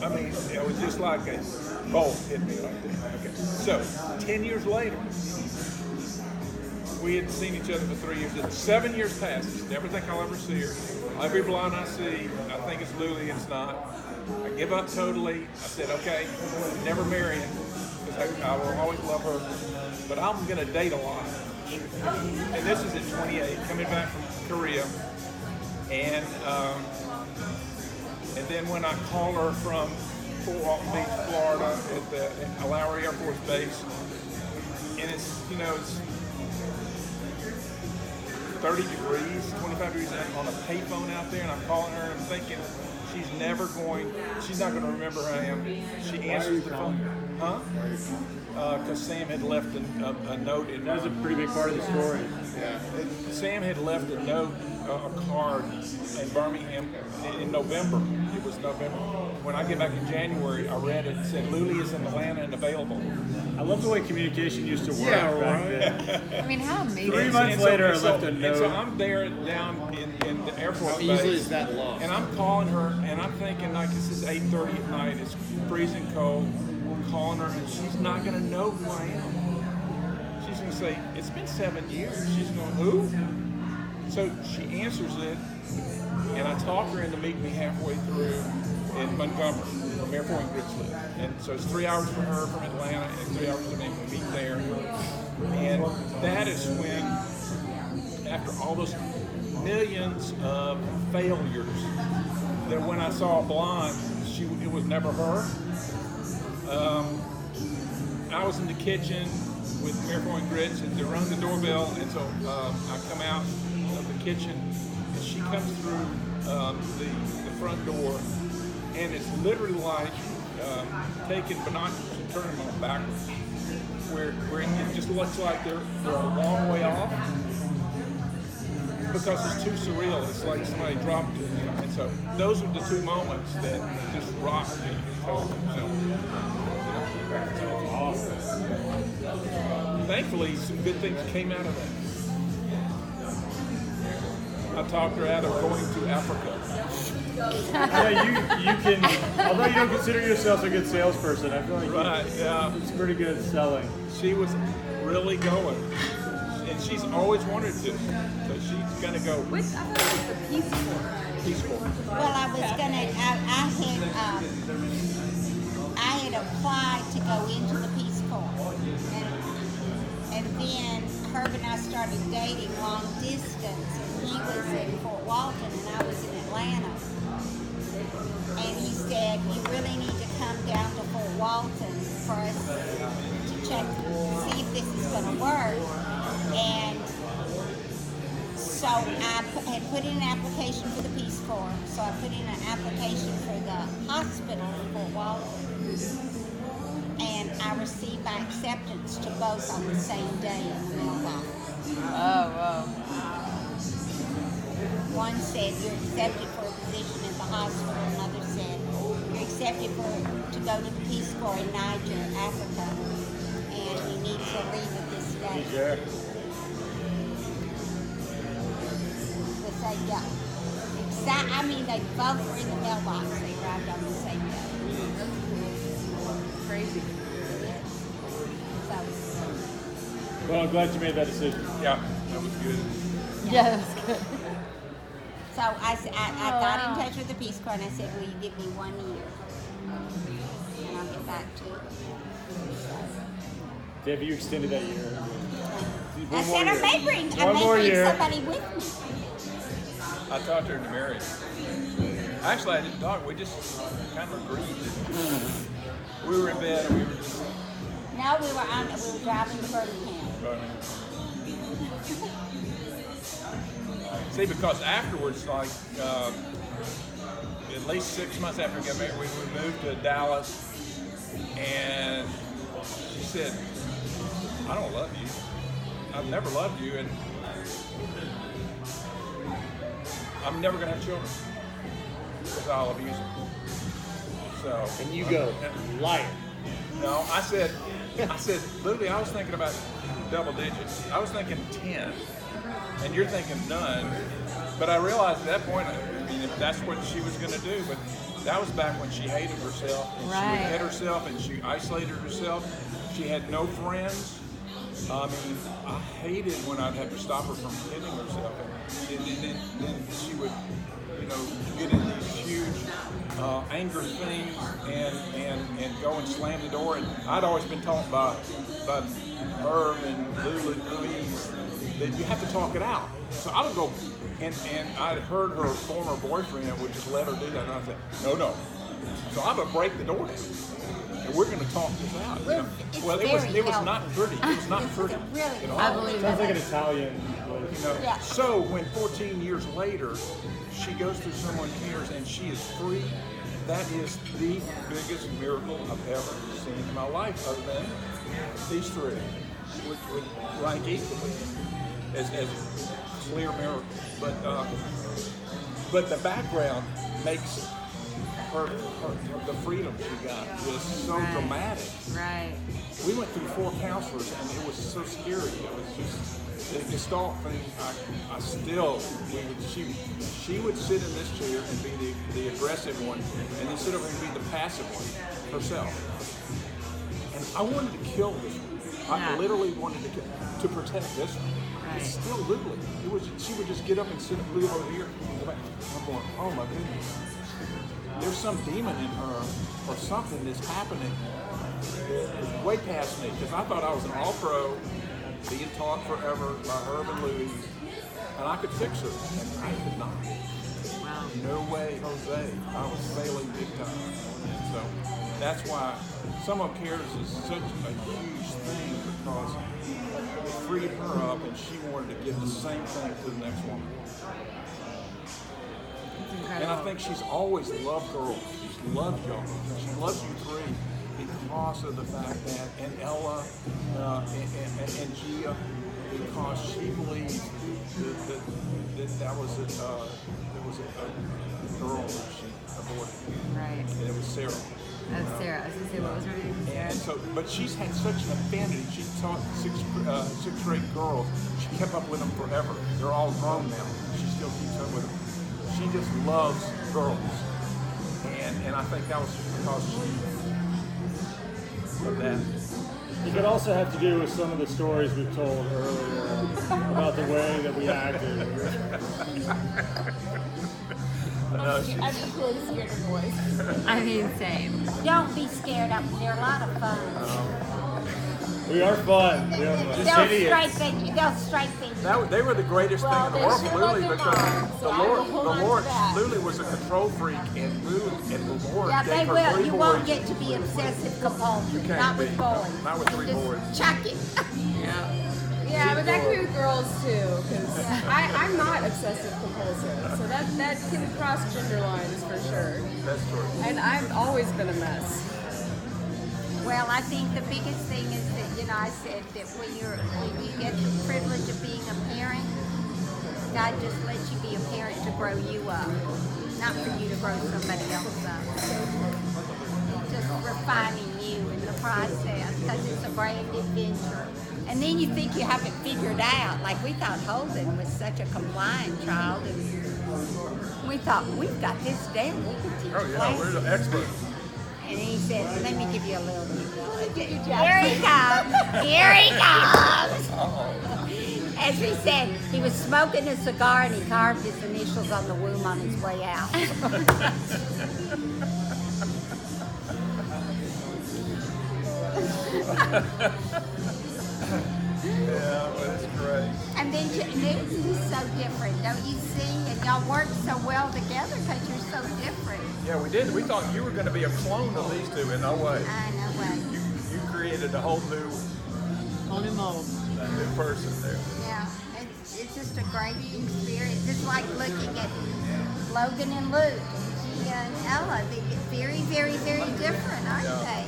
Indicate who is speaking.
Speaker 1: I mean, it was just like a bolt hit me like that. Okay. So, 10 years later, we had seen each other for 3 years. 7 years passes. Never think I'll ever see her. Every blonde I see, I think it's Luli, it's not. I give up totally. I said, okay, never marry him, because I will always love her. But I'm going to date a lot. And this is at 28, coming back from Korea. And then when I call her from Fort Walton Beach, Florida, at the Lowry Air Force Base, and it's 30 degrees, 25 degrees on a payphone out there, and I'm calling her and I'm thinking she's not going to remember who I am. She answers the phone. Huh? Because Sam had left a note.
Speaker 2: That was a pretty big part of the story.
Speaker 1: Yeah. Sam had left a note, a card in Birmingham in November. It was November. When I get back in January, I read it. It said, Luli is in Atlanta and available.
Speaker 2: I love the way communication used to work back then.
Speaker 3: I mean, how amazing.
Speaker 2: 3 months later, I left a
Speaker 1: And
Speaker 2: note.
Speaker 1: so I'm there down in the Air Force
Speaker 4: How
Speaker 1: Base.
Speaker 4: easily is that lost?
Speaker 1: And I'm calling her, and I'm thinking, like, this is 8:30 at night. It's freezing cold. I'm calling her, and she's not going to know who I am. She's going to say, it's been 7 years. She's going, who? So she answers it, and I talk her into meeting me halfway through in Montgomery, from Air Force Grizzly. And so it's 3 hours for her from Atlanta, and 3 hours for me to meet there. And that is when, after all those millions of failures, that when I saw a blonde, it was never her. I was in the kitchen with Air Force Grits, and they rung the doorbell, and so I come out of the kitchen, and she comes through the front door, and it's literally like taking binoculars and turning them on backwards, where it just looks like they're a long way off, because it's too surreal. It's like somebody dropped it, and so those are the two moments that just rocked me. Thankfully, some good things came out of that. I talked her out of going to Africa.
Speaker 2: Yeah, you can, although you don't consider yourself a good salesperson, I feel like it's pretty good at selling.
Speaker 1: She was really going, and she's always wanted to, so she's going to go.
Speaker 3: Which, I thought it was the Peace Corps.
Speaker 1: Peace Corps.
Speaker 5: Well, I was gonna. I had applied to go into the Peace Corps, and then Herb and I started dating long distance, and he was in Fort Walton and I was in Atlanta, and he said, "You really need to come down to Fort Walton for us to check, see if this is going to work." And so I had put in an application for the Peace Corps. So I put in an application for the hospital in Fort Walton. And I received my acceptance to both on the same day in the mailbox.
Speaker 3: Oh, wow.
Speaker 5: One said, you're accepted for a position at the hospital. Another said, you're accepted to go to the Peace Corps in Niger, Africa. And you need to leave at this date.
Speaker 2: Sure.
Speaker 5: Yeah. I mean, they both were in the mailbox. They arrived on the same day.
Speaker 3: Crazy.
Speaker 5: So,
Speaker 2: Well, I'm glad you made that decision.
Speaker 1: Yeah, that was good.
Speaker 3: Yeah, that was good.
Speaker 5: so I got in touch with the Peace Corps and I said, will you give me 1 year? And I'll get back to it.
Speaker 2: Have you extended that year?
Speaker 5: I said, I may bring somebody with me.
Speaker 1: I talked her into marriage. Actually, I didn't talk. We just kind of agreed. We were in bed and we were just.
Speaker 5: No, we were driving to Birmingham.
Speaker 1: See, because afterwards, like at least 6 months after we got married, we moved to Dallas, and she said, "I don't love you. I've never loved you, and I'm never gonna have children because I'll abuse them." So.
Speaker 4: And you go, liar.
Speaker 1: No, I said, Luli, I was thinking about double digits. I was thinking 10, and you're thinking none. But I realized at that point, I mean, if that's what she was going to do, but That was back when she hated herself, and she
Speaker 3: Right.
Speaker 1: would hit herself, and she isolated herself. She had no friends. I mean, I hated when I'd have to stop her from hitting herself, and then she would, you know, get in these huge anger things and go and slam the door. And I'd always been taught by Herb and Louise that you have to talk it out. So I would go, and I'd heard her former boyfriend would just let her do that, and I said, no. So I would break the door down. And we're going to talk this out. You know?
Speaker 5: Well, it's
Speaker 1: it was
Speaker 5: very
Speaker 1: not pretty. It was not pretty
Speaker 5: really
Speaker 1: at all.
Speaker 3: I believe
Speaker 2: Sounds like an
Speaker 3: that.
Speaker 2: Italian.
Speaker 1: You know,
Speaker 5: Yeah.
Speaker 1: so when 14 years later, she goes through Someone Cares and she is free, that is the biggest miracle I've ever seen in my life, other than these three, which would rank equally as clear miracles. But the background makes her the freedom she got was so
Speaker 3: Right.
Speaker 1: dramatic.
Speaker 3: Right.
Speaker 1: We went through 4 counselors, and it was so scary. It was just the Gestalt thing. She would sit in this chair and be the aggressive one, and then sit over and be the passive one herself. And I wanted to kill this one. I
Speaker 3: Yeah.
Speaker 1: literally wanted to protect this one.
Speaker 3: Right.
Speaker 1: It's still literally. She would just get up and sit and live over here. And go back. I'm going, oh my goodness. There's some demon in her or something that's happening that is way past me, because I thought I was an all-pro, being taught forever by Herb and Louise, and I could fix her, and I could not.
Speaker 3: Wow.
Speaker 1: No way, Jose. I was failing big time. So that's why Someone Cares is such a huge thing, because it freed her up, and she wanted to give the same thing to the next woman.
Speaker 3: It's
Speaker 1: And
Speaker 3: incredible.
Speaker 1: I think she's always loved girls. She's loved y'all. She loves you three because of the fact that, and Ella and Gia, because she believes that was a girl that she aborted,
Speaker 3: Right.
Speaker 1: and it was Sarah.
Speaker 3: That's Sarah. I was gonna say, what was her name?
Speaker 1: And so, but she's had such an affinity. She taught sixth grade girls. She kept up with them forever. They're all grown now. She still keeps up with them. She just loves girls, and I think that was because of that.
Speaker 2: It could also have to do with some of the stories we've told earlier about the way that we acted.
Speaker 5: I'm equally scared of boys.
Speaker 3: I mean, same.
Speaker 5: Don't be scared of them. They're a lot of fun.
Speaker 2: We are fun. We are fun.
Speaker 1: Just idiots.
Speaker 5: They'll strike things.
Speaker 1: They were the greatest
Speaker 5: Well,
Speaker 1: thing in the world,
Speaker 5: they sure
Speaker 1: Lily,
Speaker 5: love their
Speaker 1: because
Speaker 5: moms,
Speaker 1: the
Speaker 5: so I
Speaker 1: Lord,
Speaker 5: will hold on to
Speaker 1: Lord,
Speaker 5: that.
Speaker 1: Lily was a control freak and moved, and the Lord
Speaker 5: Yeah,
Speaker 1: gave
Speaker 5: they
Speaker 1: her
Speaker 5: will.
Speaker 1: 3
Speaker 5: You
Speaker 1: boys.
Speaker 5: won't get to be obsessive compulsive.
Speaker 1: can't
Speaker 5: Not
Speaker 1: be.
Speaker 5: with boys.
Speaker 1: Not with 3
Speaker 5: Just
Speaker 1: boys.
Speaker 5: chuck it.
Speaker 6: Yeah, but that could be with girls too, because I'm not obsessive compulsive, so that can cross gender lines for sure.
Speaker 1: That's true.
Speaker 6: And I've always been a mess.
Speaker 5: Well, I think the biggest thing is that, I said that when you get the privilege of being a parent, God just lets you be a parent to grow you up, not for you to grow somebody else up. Just refining you in the process, because it's a brand adventure. And then you think you have it figured out. Like we thought Holden was such a compliant child, and we thought we've got this down. We can teach
Speaker 1: Oh yeah,
Speaker 5: classes.
Speaker 1: we're the experts.
Speaker 5: And he said, let me give you a little Here he comes. Here he comes. As we said, he was smoking a cigar and he carved his initials on the womb on his way out.
Speaker 1: Yeah, but it's great.
Speaker 5: And then Newton is so different, don't you see? And y'all work so well together because you're so different.
Speaker 1: Yeah, we did. We thought you were going to be a clone of these two, and no way.
Speaker 5: I know what.
Speaker 1: You created a whole new
Speaker 3: mold.
Speaker 1: person there.
Speaker 5: Yeah, it's just a great experience. It's like looking at Logan and Luke, Gia and Ella. They're very, very, very different, aren't
Speaker 1: Yeah.
Speaker 5: they?